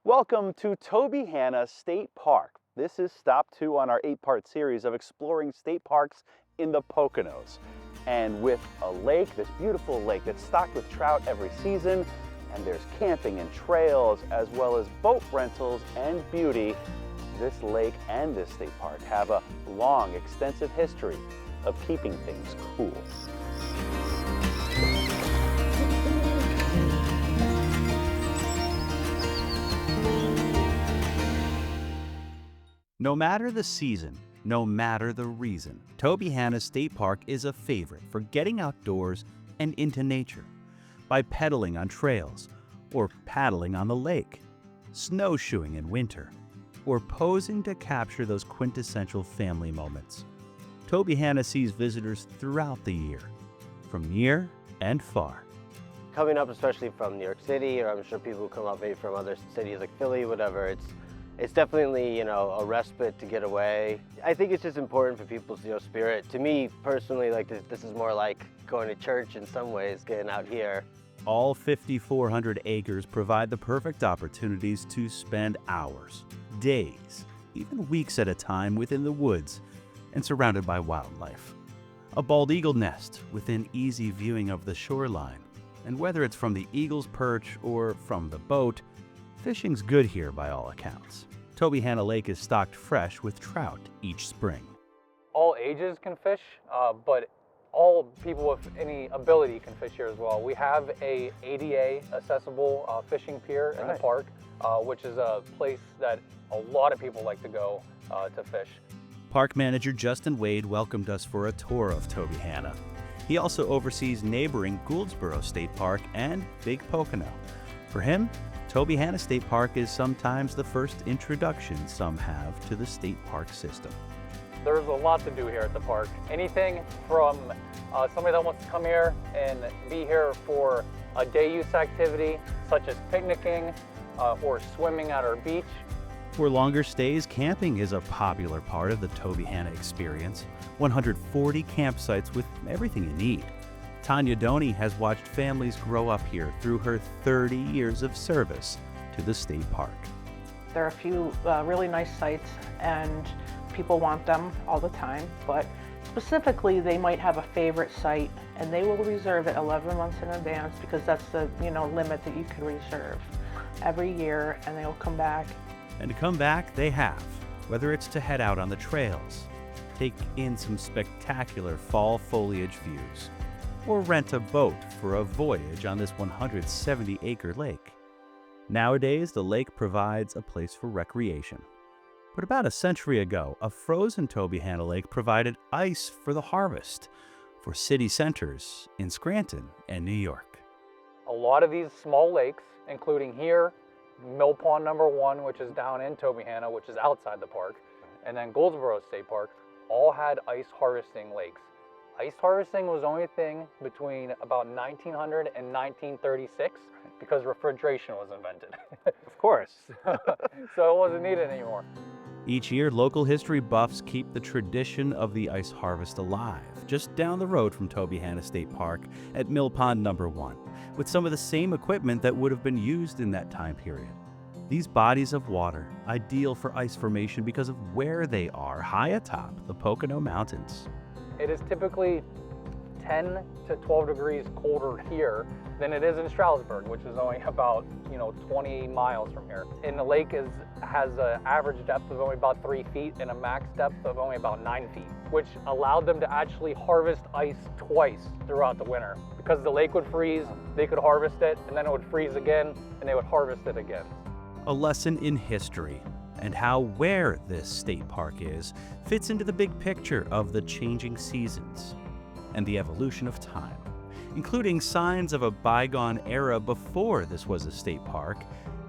Welcome to Tobyhanna State Park. This is stop 2 on our 8-part series of exploring state parks in the Poconos. And with a lake, this beautiful lake that's stocked with trout every season, and there's camping and trails as well as boat rentals and beauty, this lake and this state park have a long, extensive history of keeping things cool. No matter the season, no matter the reason, Tobyhanna State Park is a favorite for getting outdoors and into nature. By pedaling on trails, or paddling on the lake, snowshoeing in winter, or posing to capture those quintessential family moments. Tobyhanna sees visitors throughout the year, from near and far. Coming up, especially from New York City, or I'm sure people who come up maybe from other cities like Philly, whatever, it's definitely, a respite to get away. I think it's just important for people's, spirit. To me, personally, like this is more like going to church in some ways, getting out here. All 5,400 acres provide the perfect opportunities to spend hours, days, even weeks at a time within the woods and surrounded by wildlife. A bald eagle nest within easy viewing of the shoreline. And whether it's from the eagle's perch or from the boat, fishing's good here by all accounts. Tobyhanna Lake is stocked fresh with trout each spring. All ages can fish, but all people with any ability can fish here as well. We have a ADA accessible fishing pier in the park, which is a place that a lot of people like to go to fish. Park manager Justin Wade welcomed us for a tour of Tobyhanna. He also oversees neighboring Gouldsboro State Park and Big Pocono. For him, Tobyhanna State Park is sometimes the first introduction some have to the state park system. There's a lot to do here at the park. Anything from somebody that wants to come here and be here for a day use activity, such as picnicking or swimming at our beach. For longer stays, camping is a popular part of the Tobyhanna experience. 140 campsites with everything you need. Tanya Doney has watched families grow up here through her 30 years of service to the state park. There are a few really nice sites and people want them all the time, but specifically they might have a favorite site and they will reserve it 11 months in advance because that's the limit that you can reserve every year, and they'll come back. And to come back, they have, whether it's to head out on the trails, take in some spectacular fall foliage views, or rent a boat for a voyage on this 170-acre lake. Nowadays, the lake provides a place for recreation. But about a century ago, a frozen Tobyhanna Lake provided ice for the harvest for city centers in Scranton and New York. A lot of these small lakes, including here, Mill Pond number 1, which is down in Tobyhanna, which is outside the park, and then Gouldsboro State Park, all had ice harvesting lakes. Ice harvesting was only a thing between about 1900 and 1936 because refrigeration was invented. Of course. So it wasn't needed anymore. Each year, local history buffs keep the tradition of the ice harvest alive, just down the road from Tobyhanna State Park at Mill Pond number 1, with some of the same equipment that would have been used in that time period. These bodies of water, ideal for ice formation because of where they are high atop the Pocono Mountains. It is typically 10 to 12 degrees colder here than it is in Stroudsburg, which is only about 20 miles from here. And the lake has an average depth of only about 3 feet and a max depth of only about 9 feet, which allowed them to actually harvest ice twice throughout the winter. Because the lake would freeze, they could harvest it, and then it would freeze again, and they would harvest it again. A lesson in history and how where this state park is fits into the big picture of the changing seasons and the evolution of time, including signs of a bygone era before this was a state park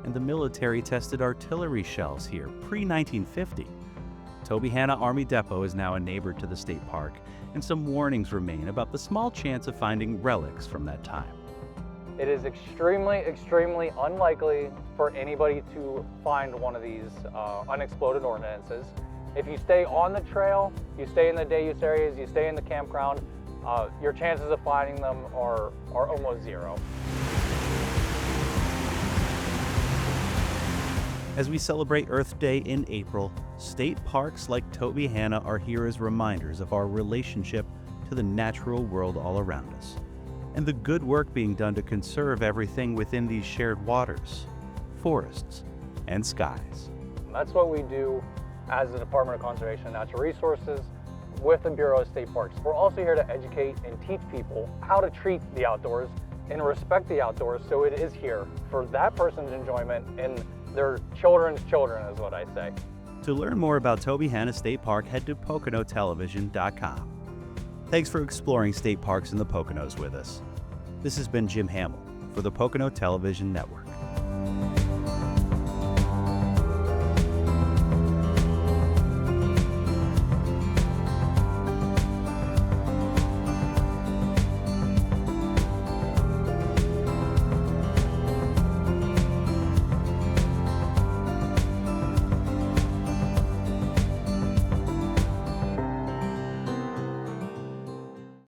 and the military tested artillery shells here pre-1950. Tobyhanna Army Depot is now a neighbor to the state park, and some warnings remain about the small chance of finding relics from that time. It is extremely, extremely unlikely for anybody to find one of these unexploded ordnances. If you stay on the trail, you stay in the day use areas, you stay in the campground, your chances of finding them are almost zero. As we celebrate Earth Day in April, state parks like Tobyhanna are here as reminders of our relationship to the natural world all around us, and the good work being done to conserve everything within these shared waters, forests, and skies. That's what we do as the Department of Conservation and Natural Resources with the Bureau of State Parks. We're also here to educate and teach people how to treat the outdoors and respect the outdoors, so it is here for that person's enjoyment and their children's children, is what I say. To learn more about Tobyhanna State Park, head to PoconoTelevision.com. Thanks for exploring state parks in the Poconos with us. This has been Jim Hamill for the Pocono Television Network.